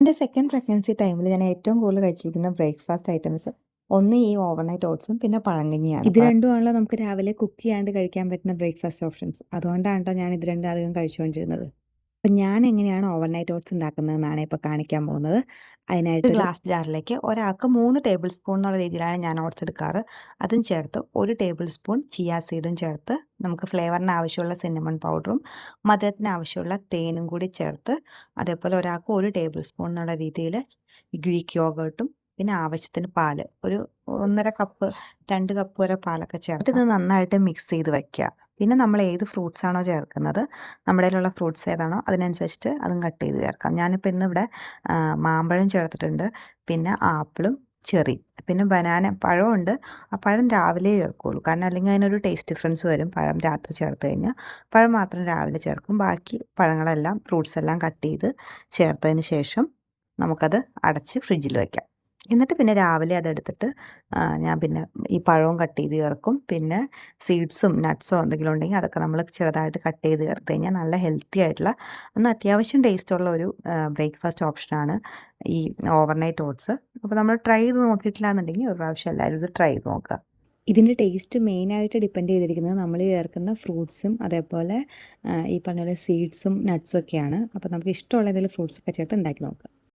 എൻ്റെ second pregnancy ടൈമിൽ ഞാൻ ഏറ്റവും കൂടുതൽ കഴിച്ചിരിക്കുന്ന ബ്രേക്ക്ഫാസ്റ്റ് ഐറ്റംസ് ഒന്ന് ഈ ഓവർനൈറ്റ് ഓട്സും പിന്നെ പഴങ്കഞ്ഞിയാണ്. ഇത് രണ്ടുമാണല്ലോ നമുക്ക് രാവിലെ കുക്ക് ചെയ്യാണ്ട് കഴിക്കാൻ പറ്റുന്ന ബ്രേക്ക്ഫാസ്റ്റ് ഓപ്ഷൻസ്. അതുകൊണ്ടാണ് ട്ടോ ഞാൻ ഇത് രണ്ടും അധികം കഴിച്ചുകൊണ്ടിരുന്നത്. അപ്പം ഞാൻ എങ്ങനെയാണ് ഓവർനൈറ്റ് ഓട്സ് ഉണ്ടാക്കുന്നതെന്നാണ് ഇപ്പോൾ കാണിക്കാൻ പോകുന്നത്. അതിനായിട്ട് ഒരു ഗ്ലാസ് ജാറിലേക്ക് ഒരാൾക്ക് 3 ടേബിൾ സ്പൂൺ എന്നുള്ള രീതിയിലാണ് ഞാൻ ഓട്സ് എടുക്കാറ്. അതും ചേർത്ത് 1 ടേബിൾ സ്പൂൺ ചിയ സീഡും ചേർത്ത് നമുക്ക് ഫ്ലേവറിന് ആവശ്യമുള്ള സിന്നമൺ പൗഡറും മധുരത്തിന് ആവശ്യമുള്ള തേനും കൂടി ചേർത്ത് അതേപോലെ ഒരാൾക്ക് 1 ടേബിൾ സ്പൂൺ എന്നുള്ള രീതിയിൽ ഗ്രീക്ക് യോഗേർട്ടും പിന്നെ ആവശ്യത്തിന് പാല് ഒരു 1.5 കപ്പ് 2 കപ്പ് വരെ പാലൊക്കെ ചേർത്ത് ഇത് നന്നായിട്ട് മിക്സ് ചെയ്ത് വയ്ക്കുക. പിന്നെ നമ്മൾ ഏത് ഫ്രൂട്ട്സ് ആണോ ചേർക്കുന്നത് നമ്മുടെ കയ്യിലുള്ള ഫ്രൂട്ട്സ് ഏതാണോ അതിനനുസരിച്ചിട്ട് അതും കട്ട് ചെയ്ത് ചേർക്കാം. ഞാനിപ്പോൾ ഇന്നിവിടെ മാമ്പഴം ചേർത്തിട്ടുണ്ട്, പിന്നെ ആപ്പിളും ചെറി, പിന്നെ ബനാന പഴമുണ്ട്. ആ പഴം രാവിലെ ചേർക്കുള്ളൂ, കാരണം അല്ലെങ്കിൽ അതിനൊരു ടേസ്റ്റ് ഡിഫറൻസ് വരും. പഴം രാത്രി ചേർത്ത് കഴിഞ്ഞാൽ പഴം മാത്രം രാവിലെ ചേർക്കും. ബാക്കി പഴങ്ങളെല്ലാം ഫ്രൂട്ട്സ് എല്ലാം കട്ട് ചെയ്ത് ചേർത്തതിന് ശേഷം നമുക്കത് അടച്ച് ഫ്രിഡ്ജിൽ വയ്ക്കാം. എന്നിട്ട് പിന്നെ രാവിലെ അതെടുത്തിട്ട് ഞാൻ പിന്നെ ഈ പഴവും കട്ട് ചെയ്ത് ചേർക്കും. പിന്നെ സീഡ്സും നട്ട്സോ എന്തെങ്കിലും ഉണ്ടെങ്കിൽ അതൊക്കെ നമ്മൾ ചെറുതായിട്ട് കട്ട് ചെയ്ത് ചേർത്ത് കഴിഞ്ഞാൽ നല്ല ഹെൽത്തി ആയിട്ടുള്ള എന്നാൽ അത്യാവശ്യം ടേസ്റ്റുള്ള ഒരു ബ്രേക്ക്ഫാസ്റ്റ് ഓപ്ഷനാണ് ഈ ഓവർനൈറ്റ് ഓട്സ്. അപ്പോൾ നമ്മൾ ട്രൈ ചെയ്ത് നോക്കിയിട്ടില്ല എന്നുണ്ടെങ്കിൽ ഒരു പ്രാവശ്യം എല്ലാവരും ഇത് ട്രൈ ചെയ്ത് നോക്കുക. ഇതിൻ്റെ ടേസ്റ്റ് മെയിനായിട്ട് ഡിപ്പെൻഡ് ചെയ്തിരിക്കുന്നത് നമ്മൾ ചേർക്കുന്ന ഫ്രൂട്ട്സും അതേപോലെ ഈ പറഞ്ഞ പോലെ സീഡ്സും നട്ട്സും ഒക്കെയാണ്. അപ്പോൾ നമുക്ക് ഇഷ്ടമുള്ള ഏതെങ്കിലും ഫ്രൂട്ട്സൊക്കെ ചേർത്ത് ഉണ്ടാക്കി നോക്കുക.